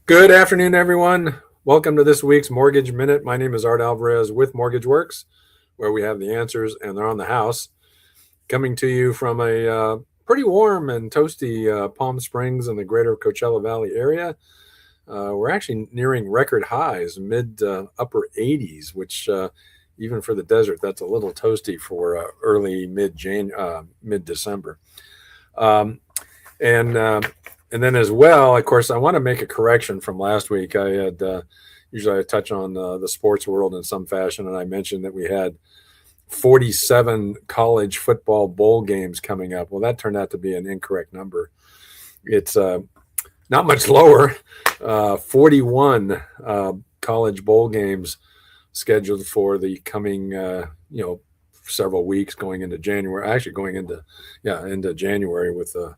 Good afternoon, everyone. Welcome to this week's Mortgage Minute. My name is Art Alvarez with Mortgage Works, where we have the answers and they're on the house. Coming to you from a pretty warm and toasty Palm Springs in the greater Coachella Valley area. We're actually nearing record highs, mid upper 80s, which even for the desert, that's a little toasty for early mid December. Um, and and then as well, of course, I want to make a correction from last week. I had usually I touch on the sports world in some fashion, and I mentioned that we had 47 college football bowl games coming up. Well, that turned out to be an incorrect number. It's not much lower. 41 college bowl games scheduled for the coming several weeks going into January. Actually, going into January with the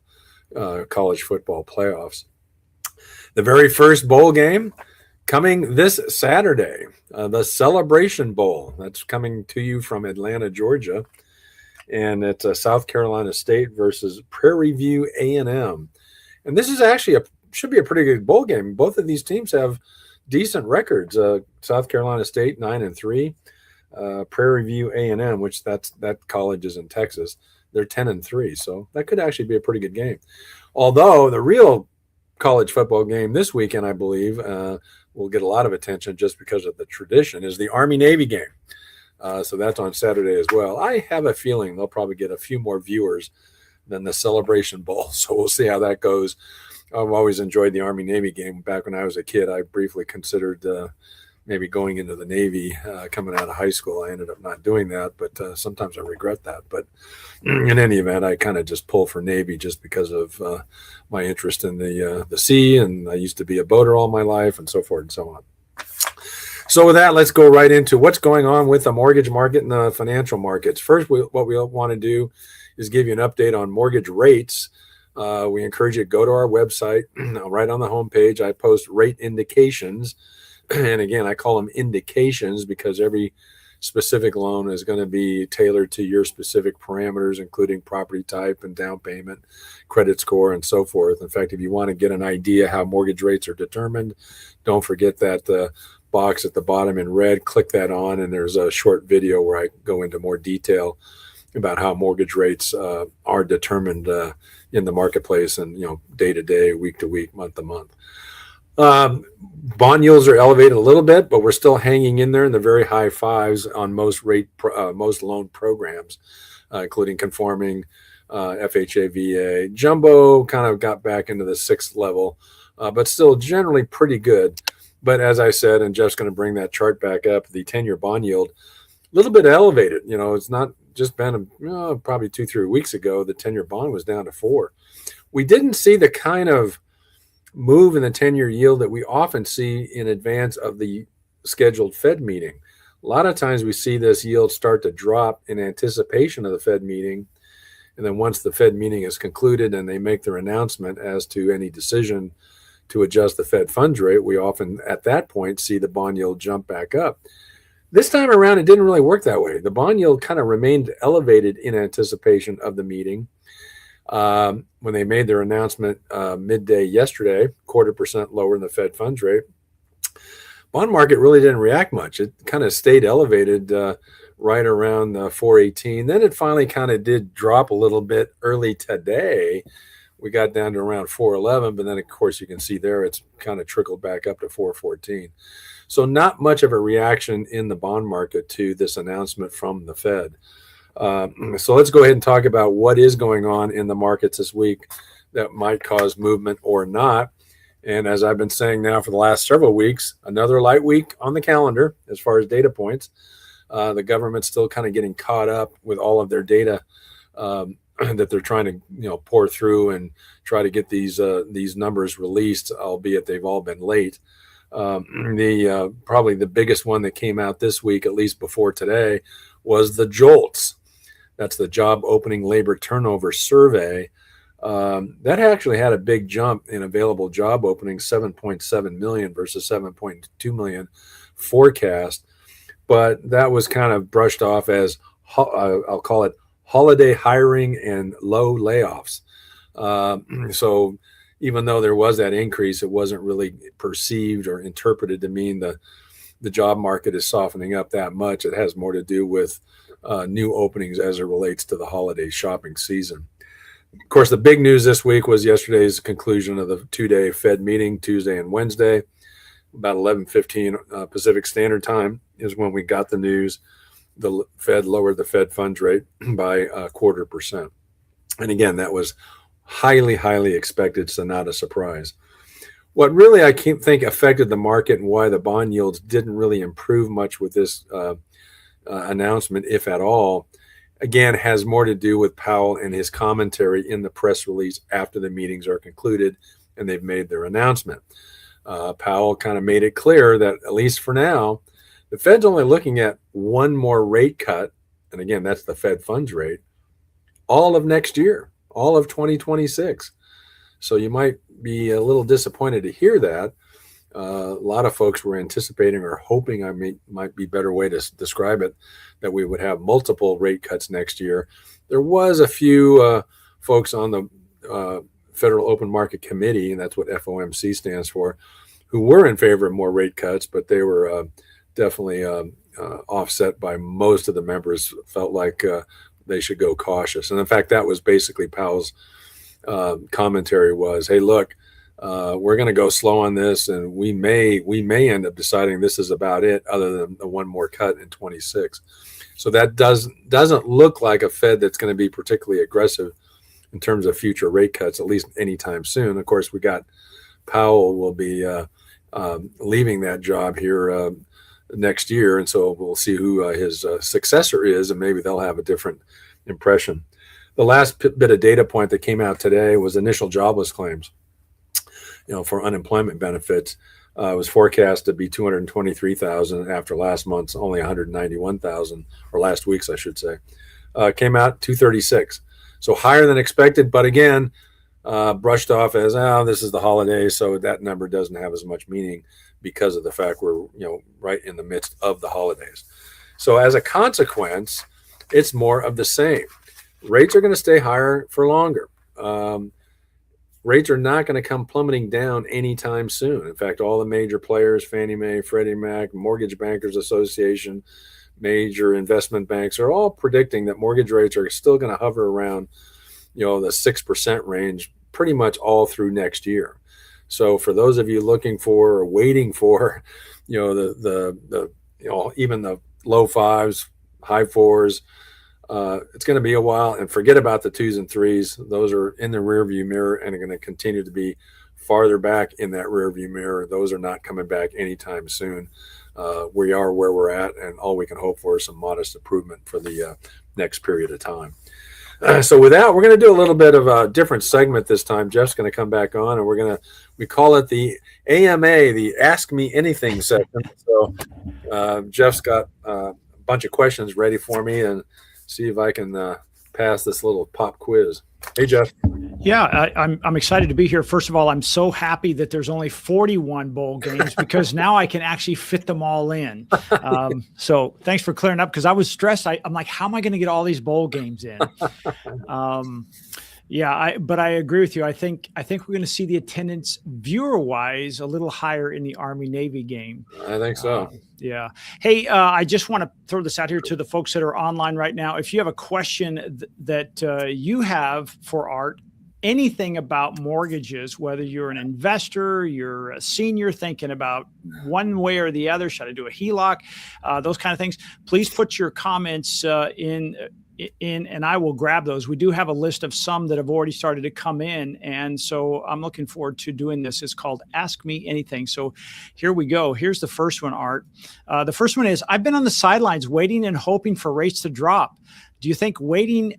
college football playoffs. The very first bowl game coming this Saturday, the Celebration Bowl. That's coming to you from Atlanta, Georgia, and it's South Carolina State versus Prairie View A&M. And this is actually should be a pretty good bowl game. Both of these teams have decent records. South Carolina State 9-3, Prairie View A&M, which that college is in Texas. They're 10-3, so that could actually be a pretty good game. Although the real college football game this weekend, I believe, will get a lot of attention just because of the tradition, is the Army-Navy game. So that's on Saturday as well. I have a feeling they'll probably get a few more viewers than the Celebration Bowl, so we'll see how that goes. I've always enjoyed the Army-Navy game. Back when I was a kid, I briefly considered maybe going into the Navy coming out of high school. I ended up not doing that, but sometimes I regret that. But in any event, I kind of just pull for Navy just because of my interest in the sea, and I used to be a boater all my life, and so forth and so on. So with that, let's go right into what's going on with the mortgage market and the financial markets. First, what we want to do is give you an update on mortgage rates. We encourage you to go to our website. Right on the homepage, I post rate indications. And again, I call them indications because every specific loan is going to be tailored to your specific parameters, including property type and down payment, credit score, and so forth. In fact, if you want to get an idea how mortgage rates are determined, don't forget that box at the bottom in red. Click that on, and there's a short video where I go into more detail about how mortgage rates are determined in the marketplace and day to day, week to week, month to month. Bond yields are elevated a little bit, but we're still hanging in there in the very high fives on most loan programs, including conforming, FHA, VA. Jumbo kind of got back into the sixth level, but still generally pretty good. But as I said, and Jeff's going to bring that chart back up, the 10-year bond yield, a little bit elevated. It's not just been probably 2-3 weeks ago, the 10-year bond was down to 4. We didn't see the kind of move in the 10-year yield that we often see in advance of the scheduled Fed meeting. A lot of times we see this yield start to drop in anticipation of the Fed meeting. And then once the Fed meeting is concluded and they make their announcement as to any decision to adjust the Fed funds rate, we often at that point see the bond yield jump back up. This time around, it didn't really work that way. The bond yield kind of remained elevated in anticipation of the meeting. When they made their announcement midday yesterday, 0.25% lower than the Fed funds rate, bond market really didn't react much. It kind of stayed elevated right around 418. Then it finally kind of did drop a little bit early today. We got down to around 411, but then, of course, you can see there it's kind of trickled back up to 414. So not much of a reaction in the bond market to this announcement from the Fed. So let's go ahead and talk about what is going on in the markets this week that might cause movement or not. And as I've been saying now for the last several weeks, another light week on the calendar as far as data points. The government's still kind of getting caught up with all of their data that they're trying to pour through and try to get these numbers released, albeit they've all been late. Probably the biggest one that came out this week, at least before today, was the JOLTS. That's the Job Opening Labor Turnover Survey. That actually had a big jump in available job openings, 7.7 million versus 7.2 million forecast. But that was kind of brushed off as, I'll call it, holiday hiring and low layoffs. So even though there was that increase, it wasn't really perceived or interpreted to mean the job market is softening up that much. It has more to do with new openings as it relates to the holiday shopping season. Of course, the big news this week was yesterday's conclusion of the two-day Fed meeting, Tuesday and Wednesday. About 11:15 Pacific Standard Time is when we got the news. The Fed lowered the Fed funds rate by 0.25%. And again, that was highly, highly expected, so not a surprise. What really I think affected the market and why the bond yields didn't really improve much with this announcement, if at all, again, has more to do with Powell and his commentary in the press release after the meetings are concluded and they've made their announcement. Powell kind of made it clear that, at least for now, the Fed's only looking at one more rate cut, and again, that's the Fed funds rate, all of next year, all of 2026. So you might be a little disappointed to hear that. A lot of folks were anticipating or hoping, might be a better way to describe it, that we would have multiple rate cuts next year. There was a few folks on the Federal Open Market Committee, and that's what FOMC stands for, who were in favor of more rate cuts, but they were definitely offset by most of the members felt like they should go cautious. And in fact, that was basically Powell's commentary was, hey, look, we're going to go slow on this, and we may end up deciding this is about it, other than the one more cut in 26. So that doesn't look like a Fed that's going to be particularly aggressive in terms of future rate cuts, at least anytime soon. Of course, we got Powell will be leaving that job here next year, and so we'll see who his successor is, and maybe they'll have a different impression. The last bit of data point that came out today was initial jobless claims, for unemployment benefits. It was forecast to be 223,000 after last month's only 191,000, or last week's, I should say. Came out 236, so higher than expected, but again, brushed off as, this is the holidays, so that number doesn't have as much meaning because of the fact we're right in the midst of the holidays. So as a consequence, it's more of the same. Rates are going to stay higher for longer. Rates are not going to come plummeting down anytime soon. In fact, all the major players, Fannie Mae, Freddie Mac, Mortgage Bankers Association, major investment banks, are all predicting that mortgage rates are still going to hover around the 6% range pretty much all through next year. So for those of you looking for or waiting for, the even the low fives, high fours, it's going to be a while. And forget about the twos and threes; those are in the rearview mirror and are going to continue to be farther back in that rearview mirror. Those are not coming back anytime soon. We are where we're at, and all we can hope for is some modest improvement for the next period of time. So with that, we're going to do a little bit of a different segment this time. Jeff's going to come back on, and we call it the AMA, the Ask Me Anything segment. So Jeff's got a bunch of questions ready for me, and see if I can pass this little pop quiz. Hey, Jeff. Yeah, I'm excited to be here. First of all, I'm so happy that there's only 41 bowl games because now I can actually fit them all in. So thanks for clearing up, because I was stressed. I'm like, how am I going to get all these bowl games in? But I agree with you. I think we're going to see the attendance viewer-wise a little higher in the Army-Navy game. I think so. Yeah. Hey, I just want to throw this out here to the folks that are online right now. If you have a question that you have for Art, anything about mortgages, whether you're an investor, you're a senior thinking about one way or the other, should I do a HELOC, those kind of things, please put your comments in, and I will grab those. We do have a list of some that have already started to come in, and so I'm looking forward to doing this. It's called Ask Me Anything. So here we go. Here's the first one, Art. The first one is, I've been on the sidelines waiting and hoping for rates to drop. Do you think waiting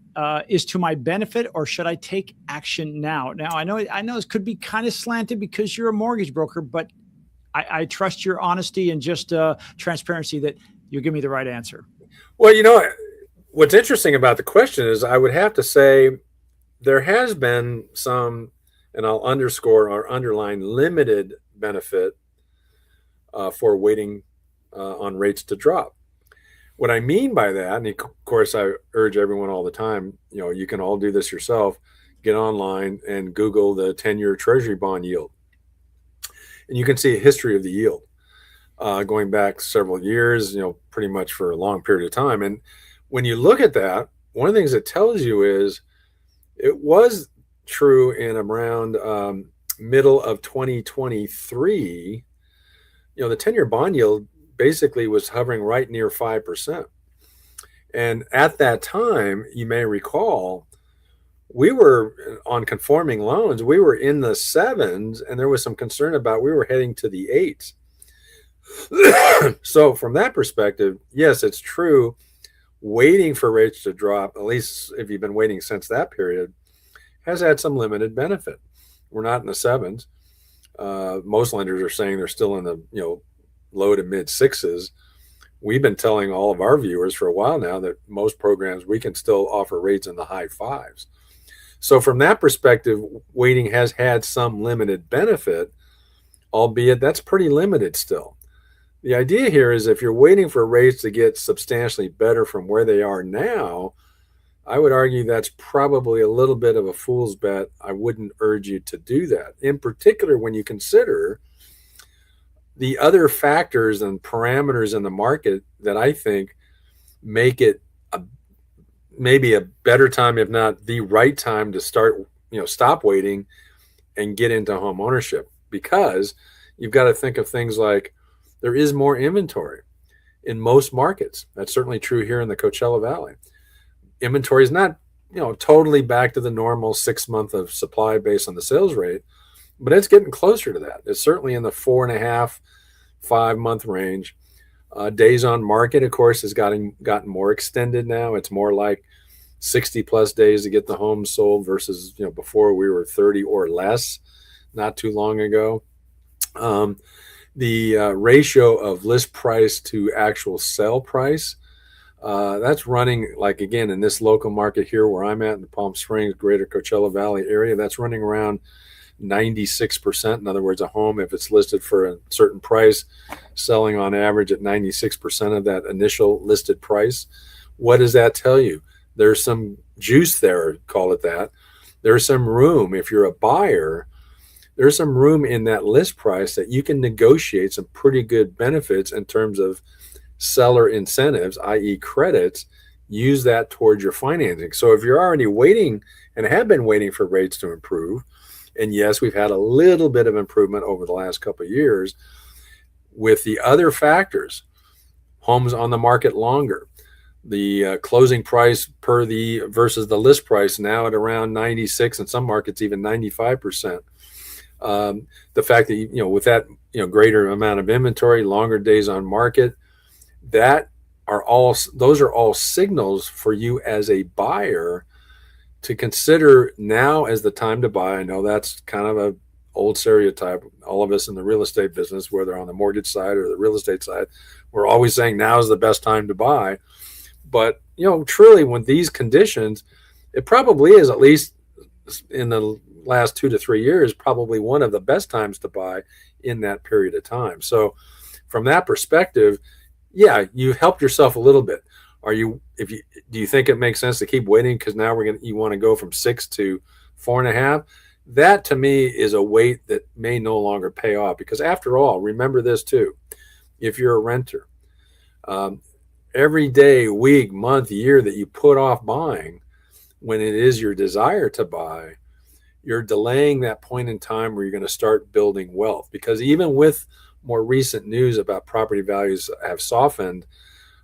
is to my benefit, or should I take action now? Now, I know this could be kind of slanted because you're a mortgage broker, but I trust your honesty and just transparency that you'll give me the right answer. Well, what's interesting about the question is I would have to say there has been some, and I'll underscore or underline, limited benefit for waiting on rates to drop. What I mean by that, and of course I urge everyone all the time, you can all do this yourself, get online and Google the 10-year Treasury bond yield. And you can see a history of the yield going back several years, pretty much for a long period of time. And when you look at that, one of the things it tells you is it was true in around middle of 2023. The 10-year bond yield basically was hovering right near 5%. And at that time, you may recall, we were on conforming loans. We were in the 7s, and there was some concern about we were heading to the 8s. So from that perspective, yes, it's true. Waiting for rates to drop, at least if you've been waiting since that period, has had some limited benefit. We're not in the 7s. Most lenders are saying they're still in the low to mid 6s. We've been telling all of our viewers for a while now that most programs, we can still offer rates in the high 5s. So from that perspective, waiting has had some limited benefit, albeit that's pretty limited still. The idea here is if you're waiting for rates to get substantially better from where they are now, I would argue that's probably a little bit of a fool's bet. I wouldn't urge you to do that. In particular, when you consider the other factors and parameters in the market that I think make it maybe a better time, if not the right time, to stop waiting and get into home ownership. Because you've got to think of things like there is more inventory in most markets. That's certainly true here in the Coachella Valley. Inventory is not, totally back to the normal 6 month of supply based on the sales rate, but it's getting closer to that. It's certainly in the 4.5, 5 month range. Days on market, of course, has gotten more extended now. It's more like 60 plus days to get the home sold versus, before we were 30 or less not too long ago. The ratio of list price to actual sell price, that's running, like, again, in this local market here where I'm at in the Palm Springs, greater Coachella Valley area, that's running around 96%. In other words, a home, if it's listed for a certain price, selling on average at 96% of that initial listed price. What does that tell you? There's some juice there, call it that. There's some room. If you're a buyer, there's some room in that list price that you can negotiate some pretty good benefits in terms of seller incentives, i.e. credits. Use that towards your financing. So if you're already waiting and have been waiting for rates to improve, and yes, we've had a little bit of improvement over the last couple of years with the other factors, homes on the market longer, the closing price versus the list price now at around 96, in some markets even 95%. The fact that, with that, greater amount of inventory, longer days on market, those are all signals for you as a buyer to consider now as the time to buy. I know that's kind of an old stereotype. All of us in the real estate business, whether on the mortgage side or the real estate side, we're always saying now is the best time to buy. But, truly, with these conditions, it probably is, at least in the last 2 to 3 years, probably one of the best times to buy in that period of time. So from that perspective, yeah, you helped yourself a little bit. Do you think it makes sense to keep waiting because now you want to go from 6 to 4.5? That to me is a wait that may no longer pay off, because after all, remember this too, if you're a renter, every day, week, month, year that you put off buying when it is your desire to buy, you're delaying that point in time where you're going to start building wealth. Because even with more recent news about property values have softened,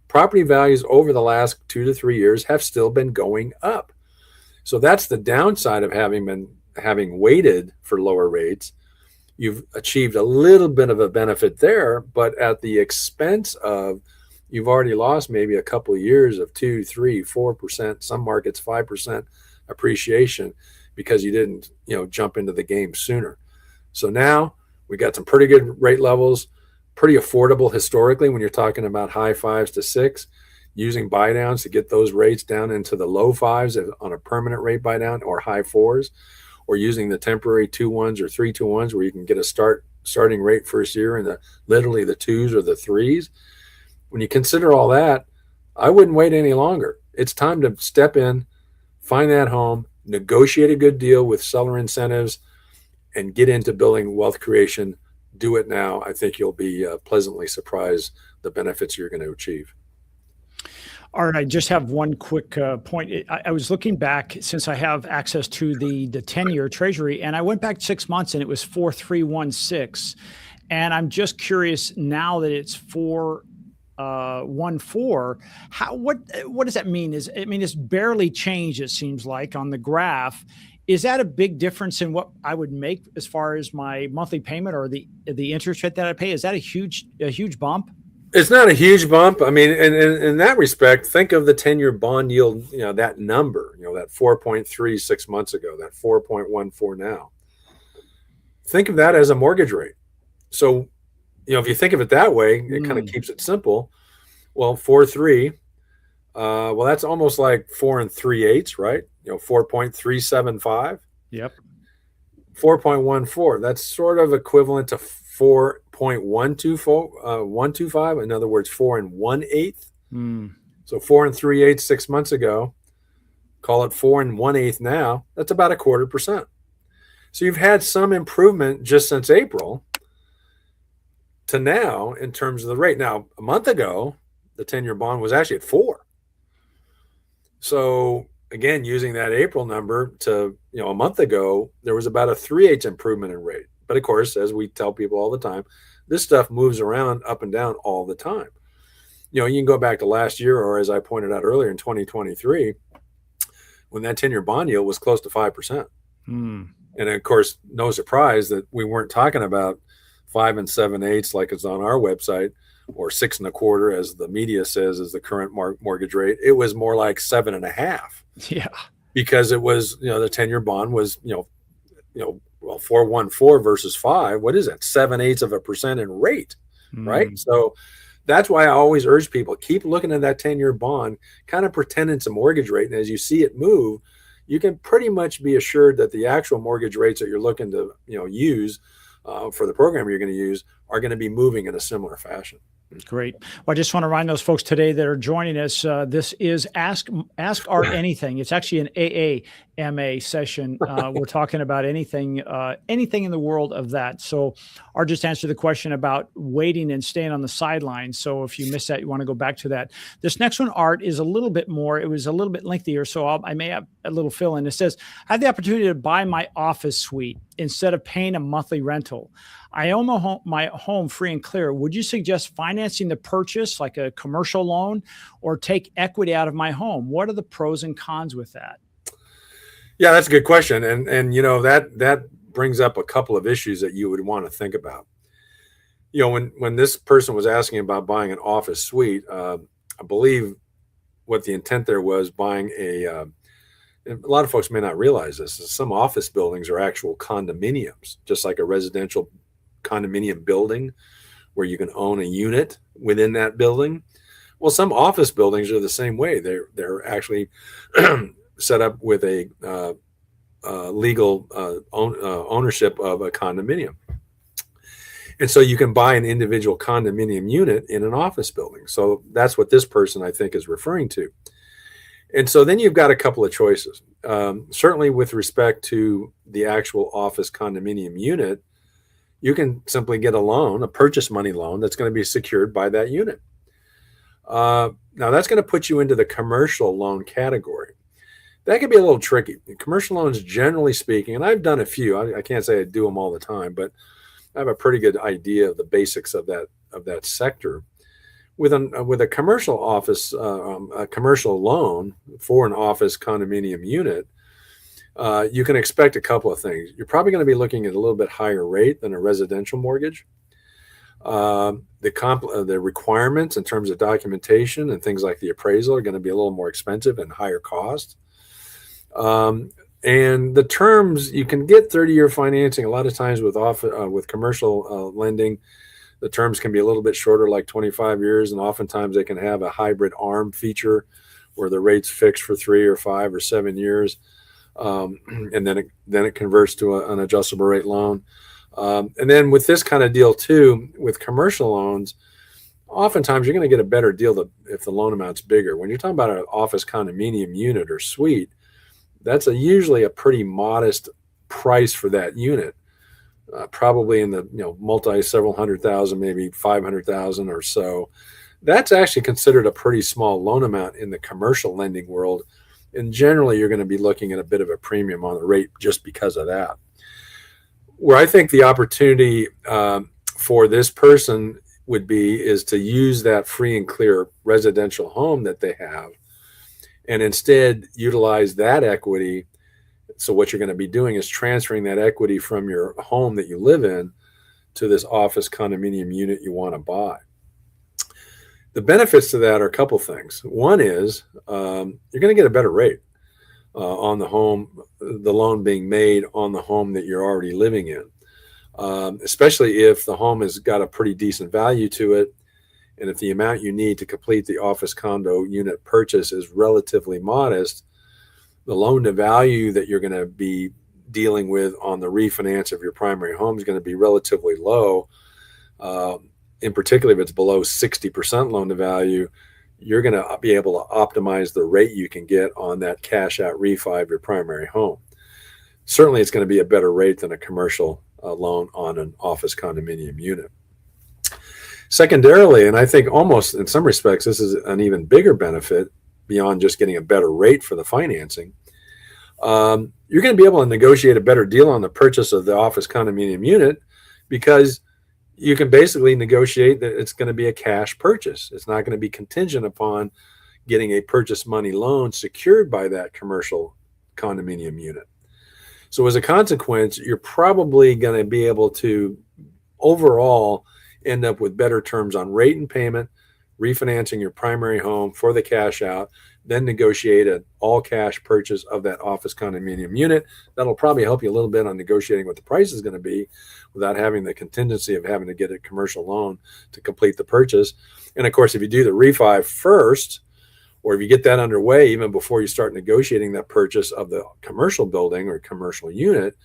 property values over the last 2 to 3 years have still been going up. So that's the downside of having waited for lower rates. You've achieved a little bit of a benefit there, but at the expense of, you've already lost maybe a couple of years of 2, 3, 4%, some markets 5% appreciation because you didn't, jump into the game sooner. So now we got some pretty good rate levels, pretty affordable historically when you're talking about high 5s to 6, using buy downs to get those rates down into the low 5s on a permanent rate buy down, or high 4s, or using the temporary 2-1s or 3-2-1s where you can get a starting rate first year in literally the 2s or the 3s. When you consider all that, I wouldn't wait any longer. It's time to step in, find that home, negotiate a good deal with seller incentives, and get into building wealth creation. Do it now. I think you'll be pleasantly surprised the benefits you're going to achieve. All right, I just have one quick point. I was looking back, since I have access to the 10-year Treasury, and I went back 6 months and it was 4.316. And I'm just curious now that it's 4.14. What does that mean? It's barely changed, it seems like, on the graph. Is that a big difference in what I would make as far as my monthly payment or the interest rate that I pay? Is that a huge bump? It's not a huge bump. I mean, in that respect, think of the 10-year bond yield, that number, that 4.3 6 months ago, that 4.14 now. Think of that as a mortgage rate. So, if you think of it that way, it kind of keeps it simple. Well, 4.3, well, that's almost like 4 3/8, right? 4.375. Yep. 4.14, that's sort of equivalent to 4.125. In other words, 4 1/8. So 4 3/8 6 months ago, call it 4 1/8 now. That's about 0.25%. So you've had some improvement just since April to now in terms of the rate. Now, a month ago, the 10-year bond was actually at 4. So again, using that April number to, a month ago, there was about a 3/8 improvement in rate. But of course, as we tell people all the time, this stuff moves around up and down all the time. You can go back to last year, or as I pointed out earlier in 2023, when that 10-year bond yield was close to 5%. And of course, no surprise that we weren't talking about 5 7/8 like it's on our website, or 6 1/4 as the media says is the current mortgage rate. It was more like 7.5. Yeah. Because it was, the 10-year bond was, 4.14 versus 5. What is that? 7/8% in rate, right? So that's why I always urge people, keep looking at that 10-year bond, kind of pretend it's a mortgage rate. And as you see it move, you can pretty much be assured that the actual mortgage rates that you're looking to, use for the program you're going to use are going to be moving in a similar fashion. Great. Well, I just want to remind those folks today that are joining us. This is Ask Art Anything. It's actually an AAMA session. We're talking about anything in the world of that. So Art just answered the question about waiting and staying on the sidelines. So if you missed that, you want to go back to that. This next one, Art, is a little bit more. It was a little bit lengthier, so I may have a little fill in. It says, I had the opportunity to buy my office suite instead of paying a monthly rental. I own my home free and clear. Would you suggest financing the purchase like a commercial loan, or take equity out of my home? What are the pros and cons with that? Yeah, that's a good question. And that brings up a couple of issues that you would want to think about. When this person was asking about buying an office suite, I believe what the intent there was buying a lot of folks may not realize this. Some office buildings are actual condominiums, just like a residential condominium building where you can own a unit within that building. Well, some office buildings are the same way. They're actually set up with a legal ownership of a condominium. And so you can buy an individual condominium unit in an office building. So that's what this person, I think, is referring to. And so then you've got a couple of choices. Certainly with respect to the actual office condominium unit, you can simply get a loan, a purchase money loan that's going to be secured by that unit. Now that's going to put you into the commercial loan category. That can be a little tricky. Commercial loans, generally speaking, and I've done a few. I can't say I do them all the time, but I have a pretty good idea of the basics of that sector. With a commercial office, a commercial loan for an office condominium unit, you can expect a couple of things. You're probably going to be looking at a little bit higher rate than a residential mortgage. The requirements in terms of documentation and things like the appraisal are going to be a little more expensive and higher cost. And the terms, you can get 30-year financing a lot of times with commercial lending. The terms can be a little bit shorter, like 25 years, and oftentimes they can have a hybrid ARM feature where the rate's fixed for 3 or 5 or 7 years, and then it converts to an adjustable rate loan. And then with this kind of deal too, with commercial loans, oftentimes you're going to get a better deal if the loan amount's bigger. When you're talking about an office condominium unit or suite, that's usually a pretty modest price for that unit, probably in the multi several hundred thousand, maybe 500,000 or so. That's actually considered a pretty small loan amount in the commercial lending world, and generally you're going to be looking at a bit of a premium on the rate just because of that. Where I think the opportunity for this person would be is to use that free and clear residential home that they have and instead utilize that equity. So what you're going to be doing is transferring that equity from your home that you live in to this office condominium unit you want to buy. The benefits to that are a couple things. One is you're going to get a better rate on the home, the loan being made on the home that you're already living in, especially if the home has got a pretty decent value to it. And if the amount you need to complete the office condo unit purchase is relatively modest, the loan to value that you're going to be dealing with on the refinance of your primary home is going to be relatively low. In particular, if it's below 60% loan to value, you're going to be able to optimize the rate you can get on that cash out refi of your primary home. Certainly, it's going to be a better rate than a commercial loan on an office condominium unit. Secondarily, and I think almost in some respects, this is an even bigger benefit beyond just getting a better rate for the financing. You're going to be able to negotiate a better deal on the purchase of the office condominium unit because you can basically negotiate that it's going to be a cash purchase. It's not going to be contingent upon getting a purchase money loan secured by that commercial condominium unit. So as a consequence, you're probably going to be able to overall end up with better terms on rate and payment, refinancing your primary home for the cash out, then negotiate an all cash purchase of that office condominium unit. That'll probably help you a little bit on negotiating what the price is going to be without having the contingency of having to get a commercial loan to complete the purchase. And of course, if you do the refi first, or if you get that underway even before you start negotiating that purchase of the commercial building or commercial unit,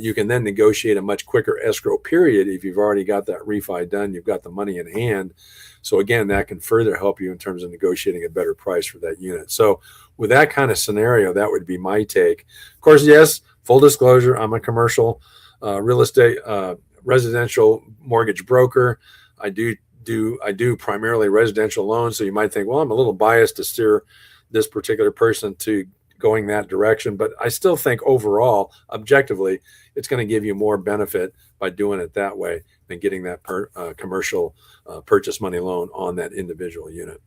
you can then negotiate a much quicker escrow period. If you've already got that refi done, you've got the money in hand. So again, that can further help you in terms of negotiating a better price for that unit. So with that kind of scenario, that would be my take. Of course, yes, full disclosure, I'm a commercial real estate residential mortgage broker. I do primarily residential loans. So you might think, well, I'm a little biased to steer this particular person to going that direction, but I still think overall, objectively, it's going to give you more benefit by doing it that way than getting that commercial purchase money loan on that individual unit.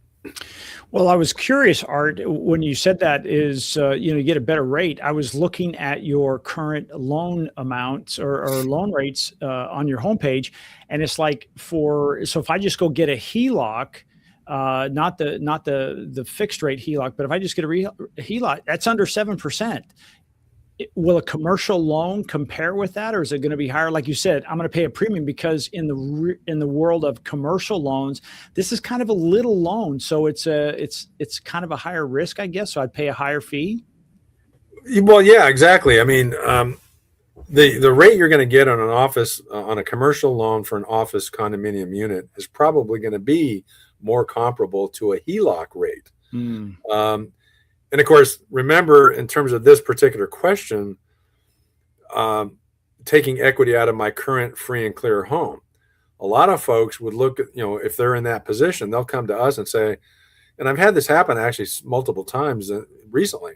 Well, I was curious, Art, when you said that is, you get a better rate. I was looking at your current loan amounts or loan rates on your homepage, and it's like so if I just go get a HELOC, not the fixed rate HELOC, but if I just get a HELOC, that's under 7%. Will a commercial loan compare with that, or is it going to be higher? Like you said, I'm going to pay a premium because in the world of commercial loans, this is kind of a little loan, so it's kind of a higher risk, I guess. So I'd pay a higher fee. Well, yeah, exactly. I mean, the rate you're going to get on on a commercial loan for an office condominium unit is probably going to be more comparable to a HELOC rate. And of course, remember, in terms of this particular question, taking equity out of my current free and clear home, a lot of folks would look at, if they're in that position, they'll come to us and say, and I've had this happen actually multiple times recently.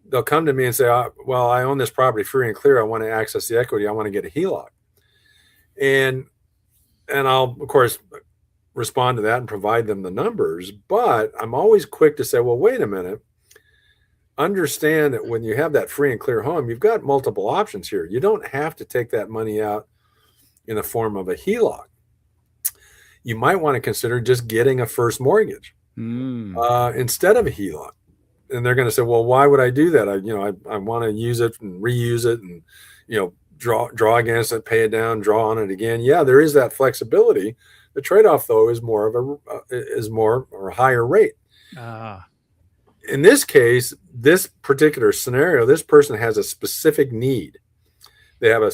They'll come to me and say, well, I own this property free and clear. I want to access the equity. I want to get a HELOC. And I'll, of course, respond to that and provide them the numbers. But I'm always quick to say, well, wait a minute. Understand that when you have that free and clear home, you've got multiple options here. You don't have to take that money out in the form of a HELOC. You might want to consider just getting a first mortgage instead of a HELOC. And they're going to say, well, why would I do that? I want to use it and reuse it and, draw against it, pay it down, draw on it again. Yeah, there is that flexibility. The trade-off, though, is more or a higher rate. In this case, this particular scenario, this person has a specific need. They have a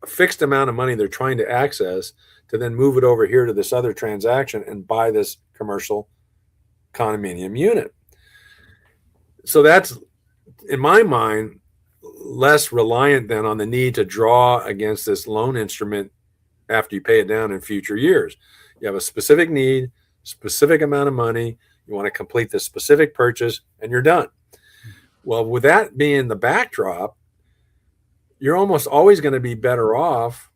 fixed amount of money they're trying to access to then move it over here to this other transaction and buy this commercial condominium unit. So that's in my mind, less reliant then on the need to draw against this loan instrument after you pay it down in future years. You have a specific need, specific amount of money, you want to complete this specific purchase, and you're done. Well, with that being the backdrop, you're almost always going to be better off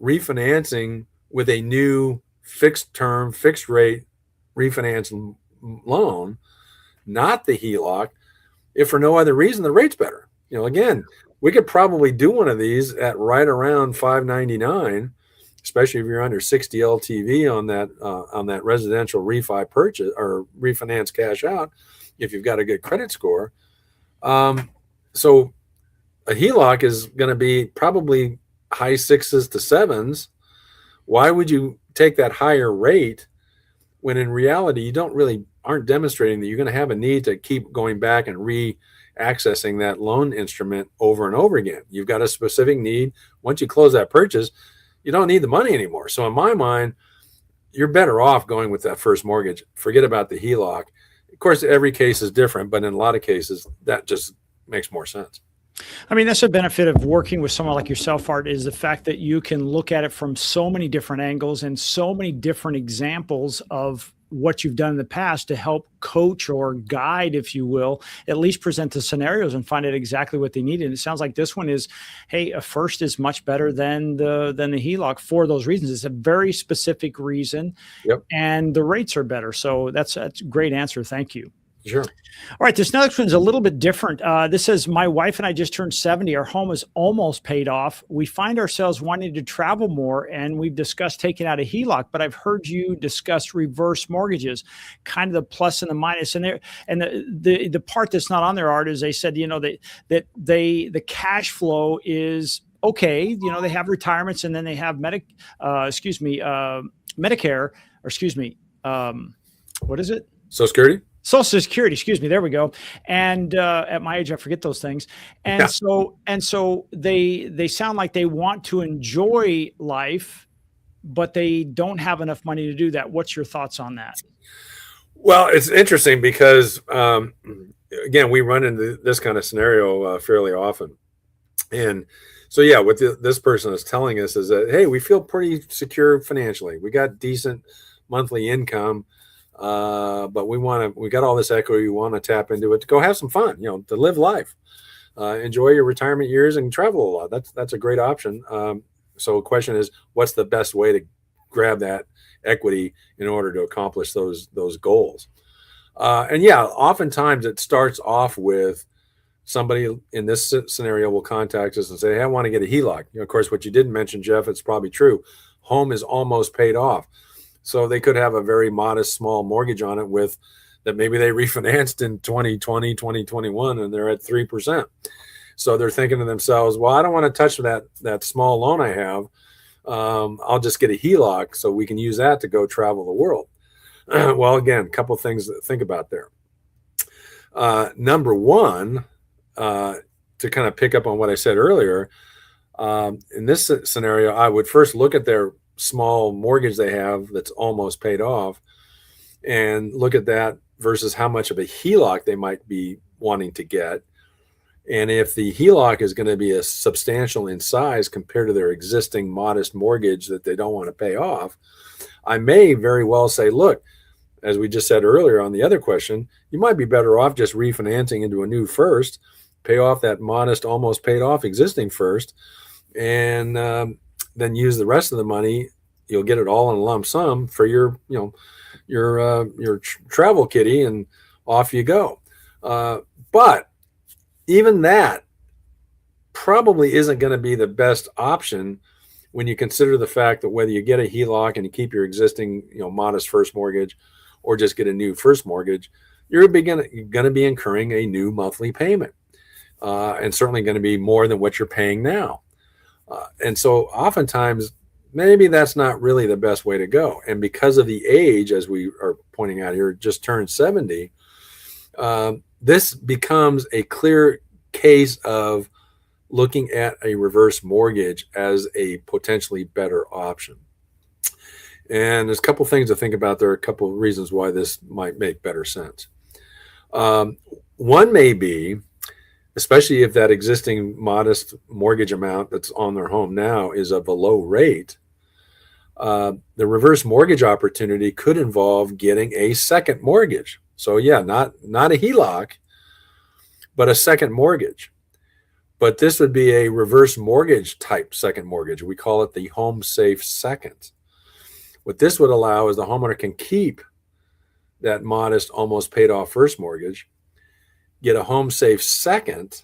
refinancing with a new fixed term, fixed rate refinance loan, not the HELOC, if for no other reason the rate's better. Again, we could probably do one of these at right around 599, especially if you're under 60 LTV on that residential refi purchase or refinance cash out, if you've got a good credit score. So a HELOC is going to be probably high 6s to 7s. Why would you take that higher rate when in reality you aren't demonstrating that you're going to have a need to keep going back and accessing that loan instrument over and over again? You've got a specific need. Once you close that purchase, you don't need the money anymore. So in my mind, you're better off going with that first mortgage. Forget about the HELOC. Of course, every case is different, but in a lot of cases, that just makes more sense. I mean, that's a benefit of working with someone like yourself, Art, is the fact that you can look at it from so many different angles and so many different examples of what you've done in the past to help coach or guide, if you will, at least present the scenarios and find out exactly what they need. And it sounds like this one is, hey, a first is much better than the HELOC for those reasons. It's a very specific reason. Yep. And the rates are better. So that's a great answer. Thank you. Sure. All right. This next one's a little bit different. This says, my wife and I just turned 70. Our home is almost paid off. We find ourselves wanting to travel more, and we've discussed taking out a HELOC, but I've heard you discuss reverse mortgages, kind of the plus and the minus. And the part that's not on there, Art, is they said, that the cash flow is okay. They have retirements, and then they have Medicare, or what is it? Social Security? Social Security, excuse me. There we go. And at my age, I forget those things. And Yeah. so they sound like they want to enjoy life, but they don't have enough money to do that. What's your thoughts on that? Well, it's interesting because, again, we run into this kind of scenario fairly often. And so, yeah, what this person is telling us is that, hey, we feel pretty secure financially. We got decent monthly income. But we got all this equity. We want to tap into it to go have some fun, to live life, enjoy your retirement years and travel a lot. That's a great option. So the question is, what's the best way to grab that equity in order to accomplish those goals? And yeah, oftentimes it starts off with somebody in this scenario will contact us and say, hey, I want to get a HELOC. Of course, what you didn't mention, Jeff, it's probably true. Home is almost paid off. So they could have a very modest, small mortgage on it that maybe they refinanced in 2020, 2021, and they're at 3%. So they're thinking to themselves, well, I don't want to touch that small loan I have. I'll just get a HELOC so we can use that to go travel the world. Well, again, a couple of things to think about there. Number one, to kind of pick up on what I said earlier, in this scenario, I would first look at their small mortgage they have that's almost paid off and look at that versus how much of a HELOC they might be wanting to get. And if the HELOC is going to be a substantial in size compared to their existing modest mortgage that they don't want to pay off, I may very well say, look, as we just said earlier on the other question, you might be better off just refinancing into a new first, pay off that modest, almost paid off existing first, and then use the rest of the money. You'll get it all in a lump sum for your travel kitty, and off you go. But even that probably isn't going to be the best option when you consider the fact that whether you get a HELOC and you keep your existing, modest first mortgage, or just get a new first mortgage, you're going to be incurring a new monthly payment, and certainly going to be more than what you're paying now. And so oftentimes, maybe that's not really the best way to go. And because of the age, as we are pointing out here, just turned 70, this becomes a clear case of looking at a reverse mortgage as a potentially better option. And there's a couple things to think about. There are a couple of reasons why this might make better sense. One may be especially if that existing modest mortgage amount that's on their home now is of a low rate, the reverse mortgage opportunity could involve getting a second mortgage. So yeah, not a HELOC, but a second mortgage. But this would be a reverse mortgage type second mortgage. We call it the home safe second. What this would allow is the homeowner can keep that modest, almost paid off first mortgage, get a home safe second.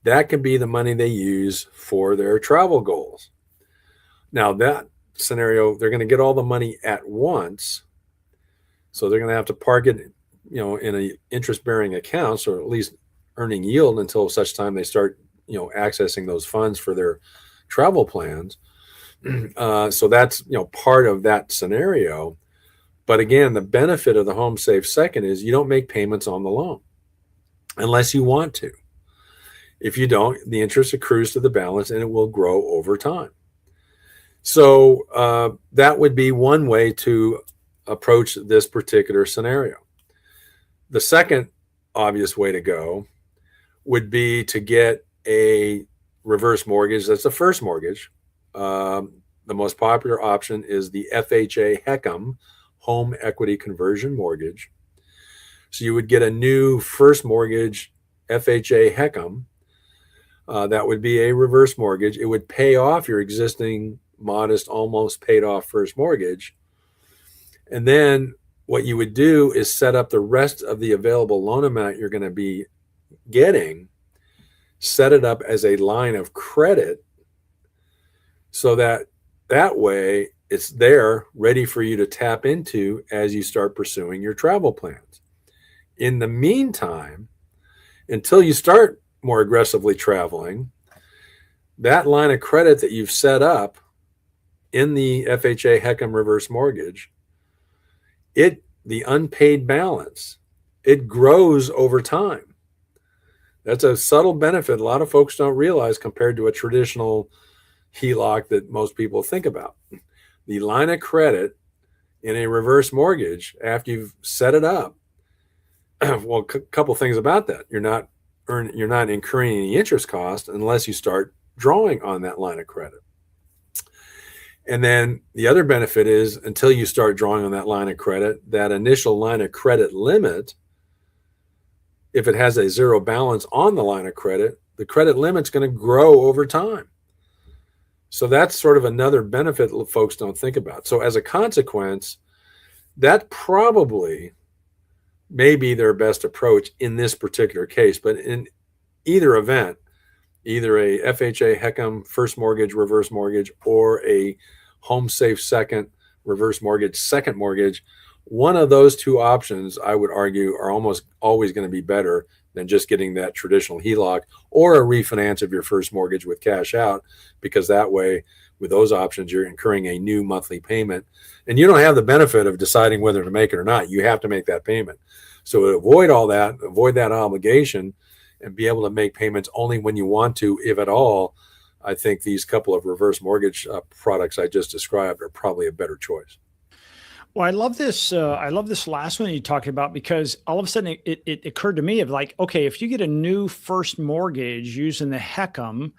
That can be the money they use for their travel goals. Now, that scenario, they're going to get all the money at once. So they're going to have to park it, in a interest-bearing account, or at least earning yield until such time they start, accessing those funds for their travel plans. So that's, part of that scenario. But again, the benefit of the home safe second is you don't make payments on the loan unless you want to. If you don't, the interest accrues to the balance and it will grow over time. So that would be one way to approach this particular scenario. The second obvious way to go would be to get a reverse mortgage that's a first mortgage. The most popular option is the FHA HECM, home equity conversion mortgage. So you would get a new first mortgage FHA HECM. That would be a reverse mortgage. It would pay off your existing modest, almost paid off first mortgage. And then what you would do is set up the rest of the available loan amount you're going to be getting, set it up as a line of credit so that way it's there ready for you to tap into as you start pursuing your travel plans. In the meantime, until you start more aggressively traveling, that line of credit that you've set up in the FHA HECM reverse mortgage, the unpaid balance, it grows over time. That's a subtle benefit a lot of folks don't realize compared to a traditional HELOC that most people think about. The line of credit in a reverse mortgage, after you've set it up, well, a couple things about that. You're not incurring any interest cost unless you start drawing on that line of credit. And then the other benefit is until you start drawing on that line of credit, that initial line of credit limit, if it has a zero balance on the line of credit, the credit limit's going to grow over time. So that's sort of another benefit that folks don't think about. So as a consequence, that probably may be their best approach in this particular case. But in either event, either a FHA HECM first mortgage, reverse mortgage, or a home safe second reverse mortgage, second mortgage, one of those two options, I would argue, are almost always going to be better than just getting that traditional HELOC or a refinance of your first mortgage with cash out, because that way, with those options, you're incurring a new monthly payment. And you don't have the benefit of deciding whether to make it or not. You have to make that payment. So to avoid all that, avoid that obligation, and be able to make payments only when you want to, if at all, I think these couple of reverse mortgage products I just described are probably a better choice. Well, I love this. I love this last one you talked about, because all of a sudden it occurred to me of like, okay, if you get a new first mortgage using the HECM,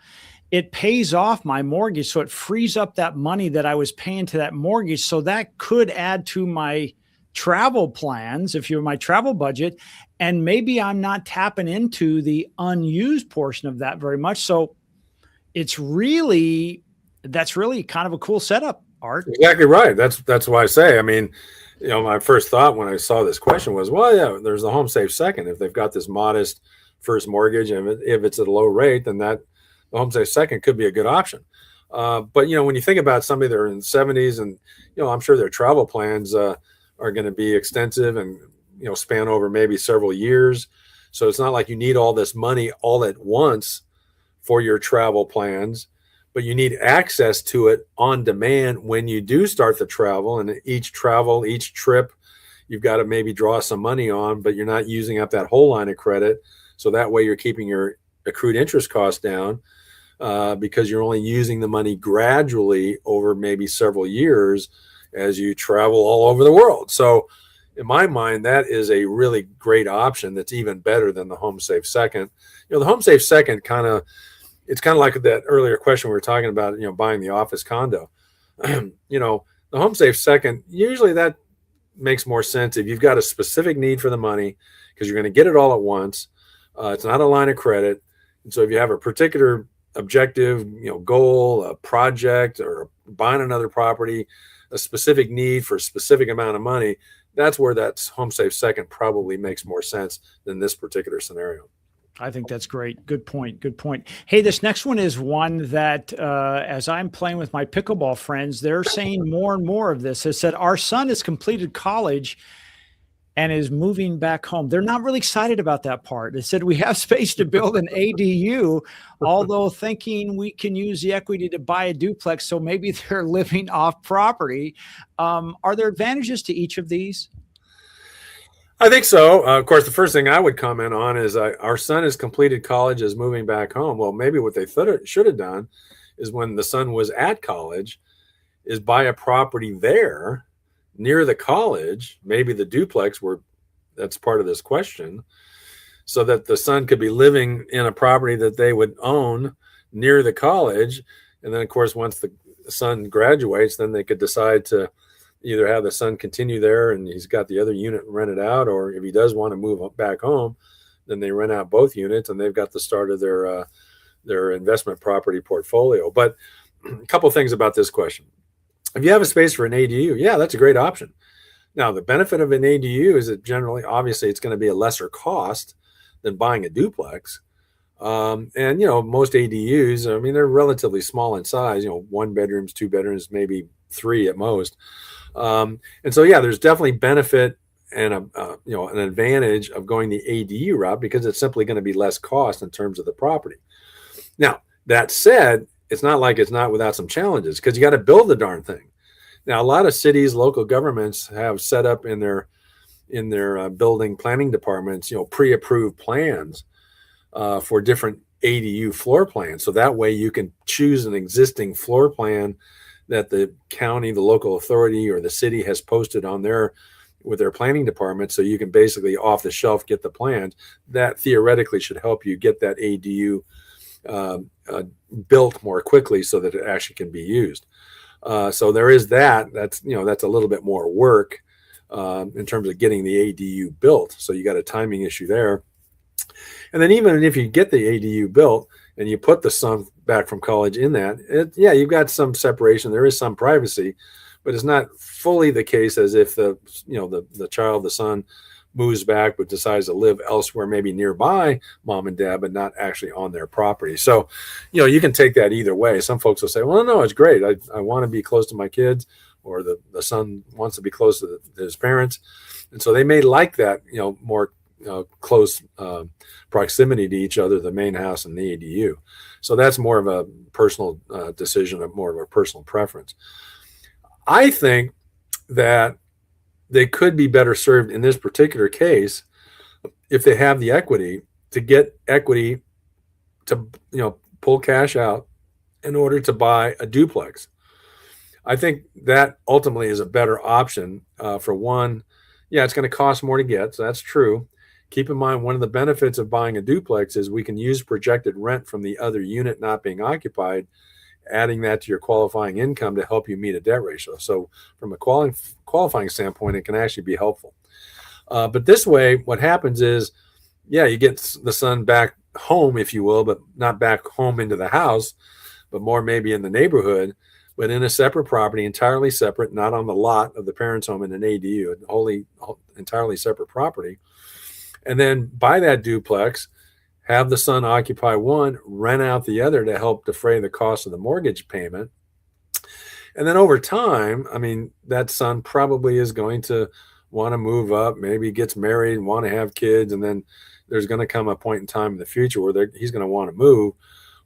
it pays off my mortgage. So it frees up that money that I was paying to that mortgage. So that could add to my travel plans, if you're my travel budget, and maybe I'm not tapping into the unused portion of that very much. So that's really kind of a cool setup, Art. Exactly right. That's why I say, I mean, my first thought when I saw this question was, well, yeah, there's the home safe second. If they've got this modest first mortgage, and if it's at a low rate, then the home safe second could be a good option. But when you think about somebody that are in the 70s, and I'm sure their travel plans are going to be extensive and span over maybe several years. So it's not like you need all this money all at once for your travel plans, but you need access to it on demand when you do start the travel. And each trip, you've got to maybe draw some money on, but you're not using up that whole line of credit. So that way you're keeping your accrued interest costs down because you're only using the money gradually over maybe several years as you travel all over the world. So, in my mind, that is a really great option. That's even better than the home safe second. The home safe second it's kind of like that earlier question we were talking about, buying the office condo. The home safe second, usually that makes more sense if you've got a specific need for the money because you're going to get it all at once. It's not a line of credit. And so if you have a particular objective, goal, a project, or buying another property, a specific need for a specific amount of money, that's where that home safe second probably makes more sense than this particular scenario. I think that's great. Good point. Good point. Hey, this next one is one that, as I'm playing with my pickleball friends, they're saying more and more of this. It said, our son has completed college and is moving back home. They're not really excited about that part. They said, we have space to build an ADU, although thinking we can use the equity to buy a duplex. So maybe they're living off property. Are there advantages to each of these? I think so. Of course, the first thing I would comment on is our son has completed college, is moving back home. Well, maybe what they should have done is when the son was at college is buy a property there near the college, maybe the duplex that's part of this question, so that the son could be living in a property that they would own near the college. And then, of course, once the son graduates, then they could decide to either have the son continue there and he's got the other unit rented out, or if he does want to move back home, then they rent out both units and they've got the start of their investment property portfolio. But a couple of things about this question. If you have a space for an ADU, yeah, that's a great option. Now, the benefit of an ADU is that generally, obviously, it's going to be a lesser cost than buying a duplex. And, most ADUs, I mean, they're relatively small in size, 1 bedrooms, 2 bedrooms, maybe 3 at most. And so, yeah, there's definitely benefit and an advantage of going the ADU route because it's simply going to be less cost in terms of the property. Now, that said, it's not like it's not without some challenges because you got to build the darn thing. Now, a lot of cities, local governments have set up in their building planning departments, pre-approved plans for different ADU floor plans. So that way you can choose an existing floor plan that the county, the local authority, or the city has posted on with their planning department. So you can basically off the shelf get the plans that theoretically should help you get that ADU built more quickly so that it actually can be used. So there is that. That's a little bit more work in terms of getting the ADU built. So you got a timing issue there. And then even if you get the ADU built and you put the son back from college in that, you've got some separation. There is some privacy, but it's not fully the case as if the son moves back but decides to live elsewhere, maybe nearby mom and dad, but not actually on their property. So, you can take that either way. Some folks will say, well, no, it's great. I want to be close to my kids, or the son wants to be close to his parents. And so they may like that, more close proximity to each other, the main house and the ADU. So that's more of a personal decision, more of a personal preference. I think that they could be better served in this particular case if they have the equity to get equity to pull cash out in order to buy a duplex. I think that ultimately is a better option. For one, it's going to cost more to get, so that's true. Keep in mind, one of the benefits of buying a duplex is we can use projected rent from the other unit not being occupied, adding that to your qualifying income to help you meet a debt ratio. So from a qualifying standpoint, it can actually be helpful. But this way, what happens is, you get the son back home, if you will, but not back home into the house, but more maybe in the neighborhood, but in a separate property, entirely separate, not on the lot of the parents' home in an ADU, entirely separate property. And then buy that duplex, have the son occupy one, rent out the other to help defray the cost of the mortgage payment. And then over time, I mean, that son probably is going to want to move up, maybe gets married and want to have kids. And then there's going to come a point in time in the future where he's going to want to move.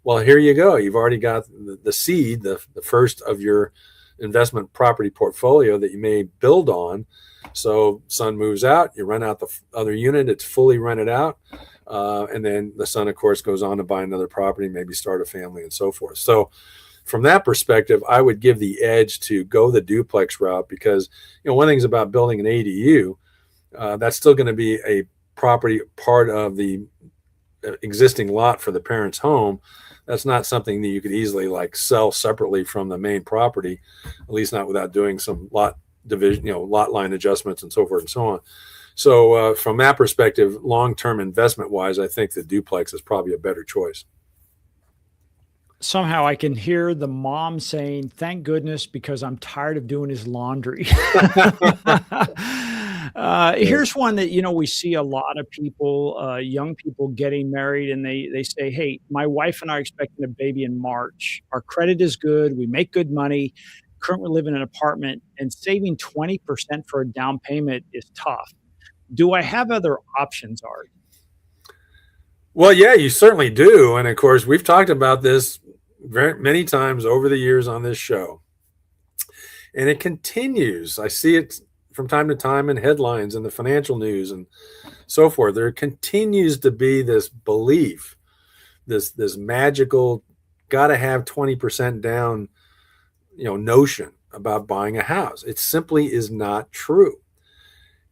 Well, here you go. You've already got the seed, the first of your investment property portfolio that you may build on. So son moves out, you rent out the other unit, it's fully rented out. And then the son, of course, goes on to buy another property, maybe start a family and so forth. So from that perspective, I would give the edge to go the duplex route because, one of the things about building an ADU that's still going to be a property part of the existing lot for the parent's home. That's not something that you could easily like sell separately from the main property, at least not without doing some lot division, lot line adjustments and so forth and so on. So from that perspective, long-term investment wise, I think the duplex is probably a better choice. Somehow I can hear the mom saying, "Thank goodness, because I'm tired of doing his laundry." Here's one that, we see a lot of people, young people getting married, and they say, "Hey, my wife and I are expecting a baby in March. Our credit is good. We make good money. Currently live in an apartment, and saving 20% for a down payment is tough. Do I have other options, Art?" Well, yeah, you certainly do. And of course, we've talked about this very many times over the years on this show. And it continues. I see it from time to time in headlines in the financial news and so forth. There continues to be this belief, this magical got to have 20% down, notion about buying a house. It simply is not true.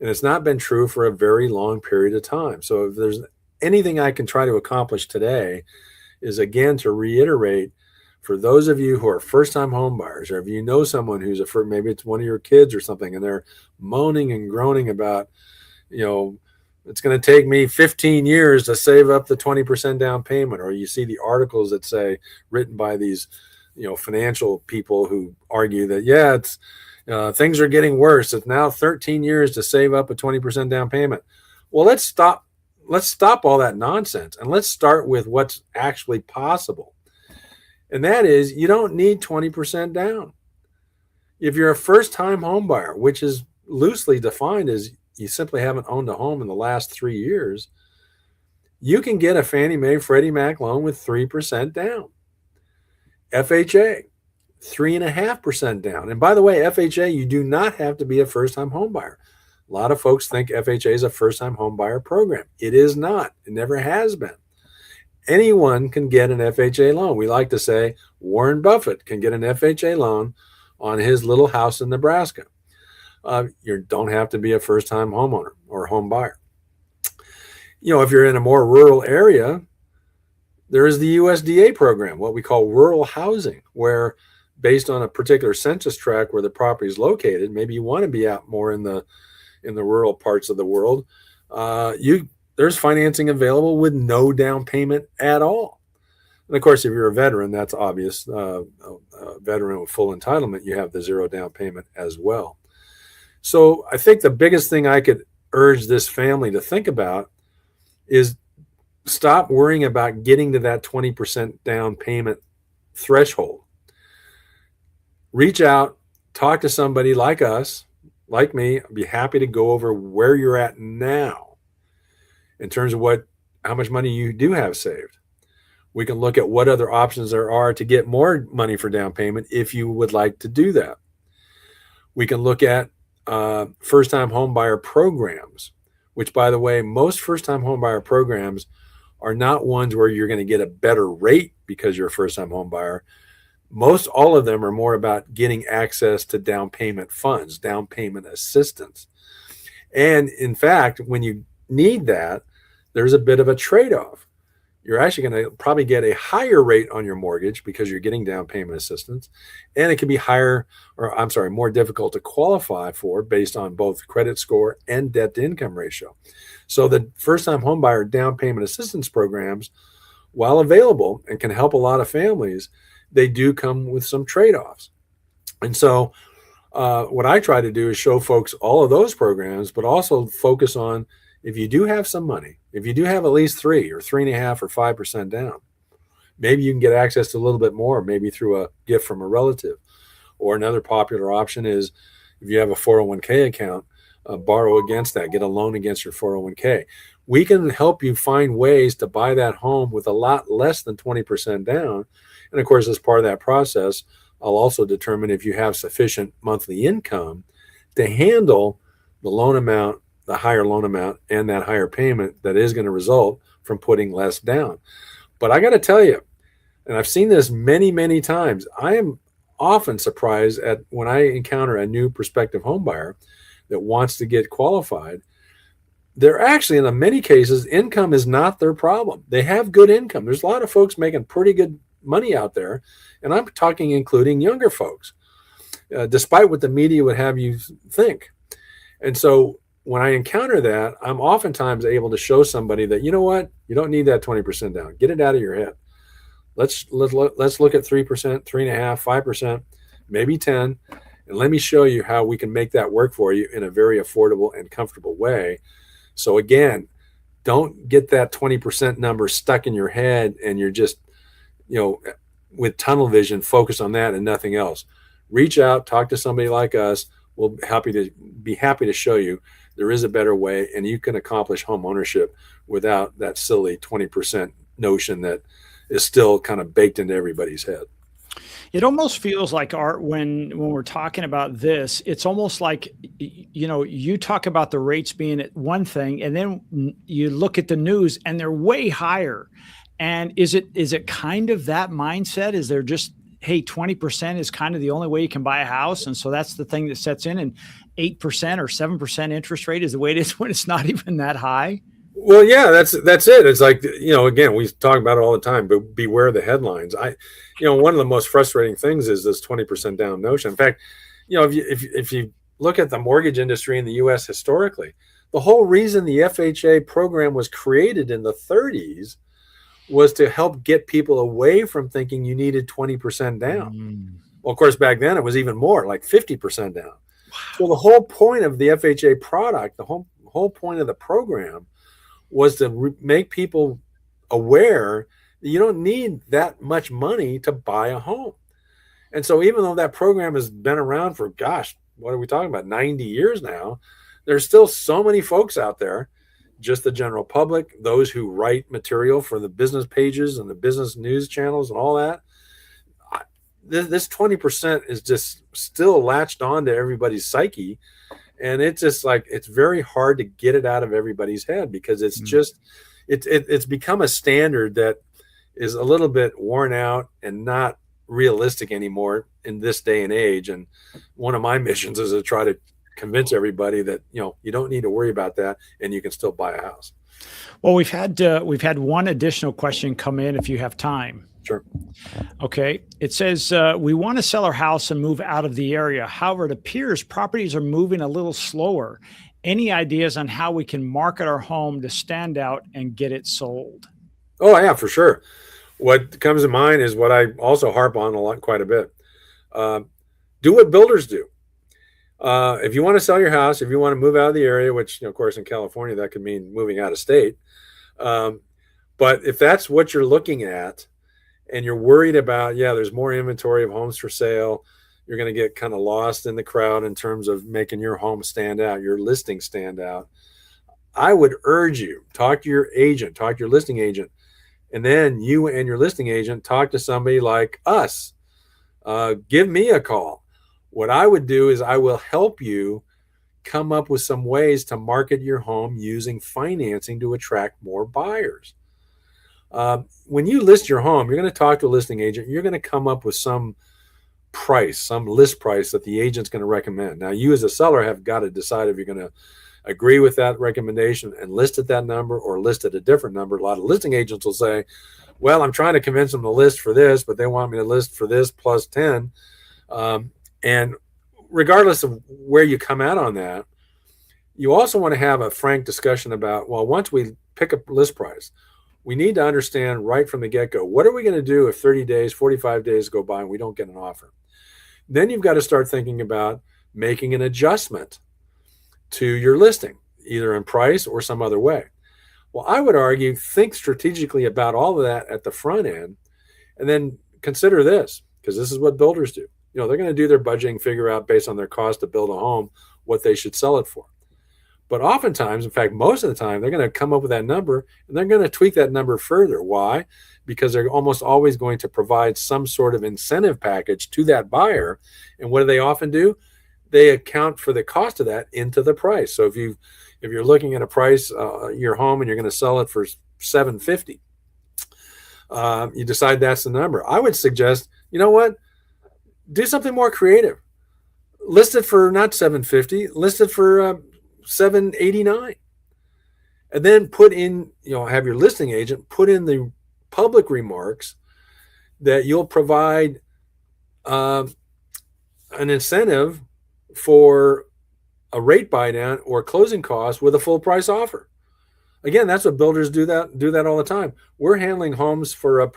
And it's not been true for a very long period of time. So if there's anything I can try to accomplish today is, again, to reiterate, for those of you who are first-time home buyers, or if you know someone who's maybe it's one of your kids or something, and they're moaning and groaning about, it's going to take me 15 years to save up the 20% down payment, or you see the articles that say, written by these, financial people who argue that, it's things are getting worse. It's now 13 years to save up a 20% down payment. Well, let's stop all that nonsense, and let's start with what's actually possible. And that is, you don't need 20% down. If you're a first-time home buyer, which is loosely defined as you simply haven't owned a home in the last 3 years, you can get a Fannie Mae Freddie Mac loan with 3% down. FHA, 3.5% down. And by the way, FHA, you do not have to be a first-time home buyer. A lot of folks think FHA is a first-time home buyer program. It is not. It never has been. Anyone can get an FHA loan. We like to say Warren Buffett can get an FHA loan on his little house in Nebraska. You don't have to be a first-time homeowner or home buyer. If you're in a more rural area, there is the USDA program, what we call rural housing, where based on a particular census tract where the property is located, maybe you want to be out more in the rural parts of the world, there's financing available with no down payment at all. And of course, if you're a veteran, that's obvious. A veteran with full entitlement, you have the zero down payment as well. So I think the biggest thing I could urge this family to think about is stop worrying about getting to that 20% down payment threshold. Reach out, talk to somebody like us, like me. I'd be happy to go over where you're at now in terms of how much money you do have saved. We can look at what other options there are to get more money for down payment if you would like to do that. We can look at first-time home buyer programs, which, by the way, most first-time home buyer programs are not ones where you're going to get a better rate because you're a first-time home buyer. Most all of them are more about getting access to down payment funds, down payment assistance. And in fact, when you need that, there's a bit of a trade-off. You're actually going to probably get a higher rate on your mortgage because you're getting down payment assistance, and it can be more difficult to qualify for based on both credit score and debt to income ratio. So the first-time homebuyer down payment assistance programs, while available and can help a lot of families, they do come with some trade-offs. And so what I try to do is show folks all of those programs, but also focus on, if you do have some money, if you do have at least 3 or 3.5 or 5% down, maybe you can get access to a little bit more, maybe through a gift from a relative. Or another popular option is, if you have a 401k account, borrow against that, get a loan against your 401k. We can help you find ways to buy that home with a lot less than 20% down. And of course, as part of that process, I'll also determine if you have sufficient monthly income to handle the loan amount, the higher loan amount, and that higher payment that is going to result from putting less down. But I got to tell you, and I've seen this many, many times, I am often surprised at when I encounter a new prospective home buyer that wants to get qualified, they're actually, in many cases, income is not their problem. They have good income. There's a lot of folks making pretty good money out there. And I'm talking including younger folks, despite what the media would have you think. And so when I encounter that, I'm oftentimes able to show somebody that, you know what, you don't need that 20% down. Get it out of your head. Let's look at 3%, 3.5%, 5%, maybe 10, and let me show you how we can make that work for you in a very affordable and comfortable way. So again, don't get that 20% number stuck in your head and you're just, with tunnel vision, focus on that and nothing else. Reach out, talk to somebody like us. We'll be happy to show you there is a better way, and you can accomplish home ownership without that silly 20% notion that is still kind of baked into everybody's head. It almost feels like, Art, when we're talking about this, it's almost like, you talk about the rates being at one thing, and then you look at the news and they're way higher. And is it kind of that mindset? Is there just, hey, 20% is kind of the only way you can buy a house, and so that's the thing that sets in, and 8% or 7% interest rate is the way it is when it's not even that high? Well, yeah, that's it. It's like, again, we talk about it all the time, but beware the headlines. One of the most frustrating things is this 20% down notion. In fact, if you look at the mortgage industry in the U.S. historically, the whole reason the FHA program was created in the 30s was to help get people away from thinking you needed 20% down. Well, of course, back then it was even more, like 50% down. Wow. So the whole point of the FHA product, the whole point of the program, was to make people aware that you don't need that much money to buy a home. And so even though that program has been around for, what are we talking about, 90 years now, there's still so many folks out there, just the general public, those who write material for the business pages and the business news channels and all that. This 20% is just still latched on to everybody's psyche. And it's just like, it's very hard to get it out of everybody's head, because it's just, it's become a standard that is a little bit worn out and not realistic anymore in this day and age. And one of my missions is to try to convince everybody that, you don't need to worry about that, and you can still buy a house. Well, we've had one additional question come in, if you have time. Sure. Okay. It says, we want to sell our house and move out of the area. However, it appears properties are moving a little slower. Any ideas on how we can market our home to stand out and get it sold? Oh, yeah, for sure. What comes to mind is what I also harp on quite a bit. Do what builders do. If you want to sell your house, if you want to move out of the area, which, of course, in California, that could mean moving out of state. But if that's what you're looking at, and you're worried about, there's more inventory of homes for sale, you're going to get kind of lost in the crowd in terms of making your home stand out, your listing stand out. I would urge you, talk to your agent, talk to your listing agent, and then you and your listing agent talk to somebody like us. Give me a call. What I would do is I will help you come up with some ways to market your home using financing to attract more buyers. When you list your home, you're going to talk to a listing agent. You're going to come up with some price, some list price that the agent's going to recommend. Now, you as a seller have got to decide if you're going to agree with that recommendation and list at that number or list at a different number. A lot of listing agents will say, well, I'm trying to convince them to list for this, but they want me to list for this plus 10. And regardless of where you come out on that, you also want to have a frank discussion about, well, once we pick a list price, we need to understand right from the get-go, what are we going to do if 30 days, 45 days go by and we don't get an offer? Then you've got to start thinking about making an adjustment to your listing, either in price or some other way. Well, I would argue, think strategically about all of that at the front end, and then consider this, because this is what builders do. They're going to do their budgeting, figure out based on their cost to build a home what they should sell it for. But oftentimes, in fact, most of the time, they're going to come up with that number and they're going to tweak that number further. Why? Because they're almost always going to provide some sort of incentive package to that buyer. And what do they often do? They account for the cost of that into the price. So if you're looking at a price, your home, and you're going to sell it for $750, you decide that's the number. I would suggest, you know what? Do something more creative. List it for not $750, list it for $789. and then put in, have your listing agent put in the public remarks that you'll provide an incentive for a rate buy down or closing costs with a full price offer. Again, that's what builders do that all the time. We're handling homes for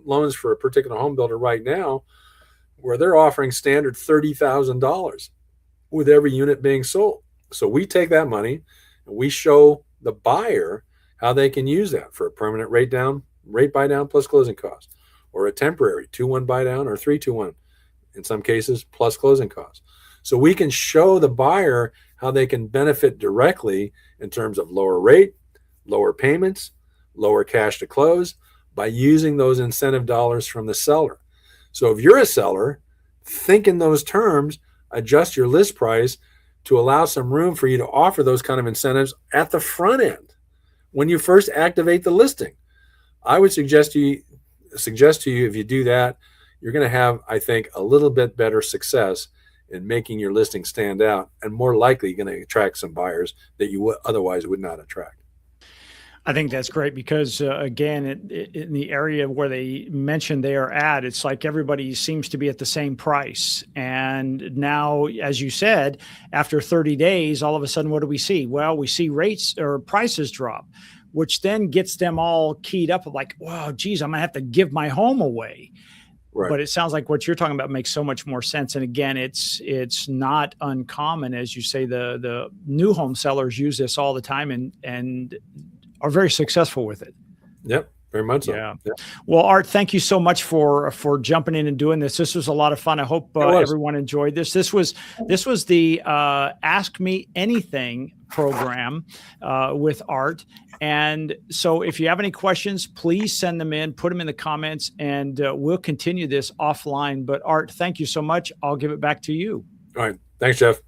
loans for a particular home builder right now, where they're offering standard $30,000 with every unit being sold. So we take that money and we show the buyer how they can use that for a permanent rate buy down plus closing costs, or a temporary 2-1 buy down or 3-2-1 in some cases plus closing costs. So we can show the buyer how they can benefit directly in terms of lower rate, lower payments, lower cash to close by using those incentive dollars from the seller. So if you're a seller, think in those terms, adjust your list price to allow some room for you to offer those kind of incentives at the front end when you first activate the listing. I would suggest to you if you do that, you're going to have, I think, a little bit better success in making your listing stand out, and more likely going to attract some buyers that you otherwise would not attract. I think that's great because, again, in the area where they mentioned they are at, it's like everybody seems to be at the same price. And now, as you said, after 30 days, all of a sudden, what do we see? Well, we see rates or prices drop, which then gets them all keyed up like, wow, geez, I'm going to have to give my home away. Right. But it sounds like what you're talking about makes so much more sense. And again, it's not uncommon, as you say, the new home sellers use this all the time and are very successful with it. Yep, very much so. Yeah. Well, Art, thank you so much for jumping in and doing this. This was a lot of fun. I hope everyone enjoyed this. This was the Ask Me Anything program with Art. And so if you have any questions, please send them in, put them in the comments, and we'll continue this offline. But Art, thank you so much. I'll give it back to you. All right. Thanks, Jeff.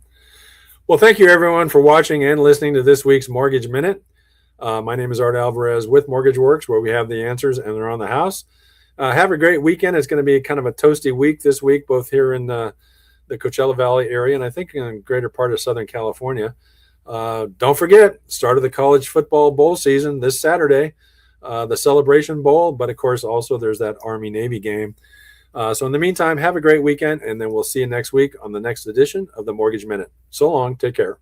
Well, thank you everyone for watching and listening to this week's Mortgage Minute. My name is Art Alvarez with Mortgage Works, where we have the answers and they're on the house. Have a great weekend. It's going to be kind of a toasty week this week, both here in the Coachella Valley area and I think in a greater part of Southern California. Don't forget, start of the college football bowl season this Saturday, the Celebration Bowl, but of course also there's that Army-Navy game. So in the meantime, have a great weekend, and then we'll see you next week on the next edition of the Mortgage Minute. So long. Take care.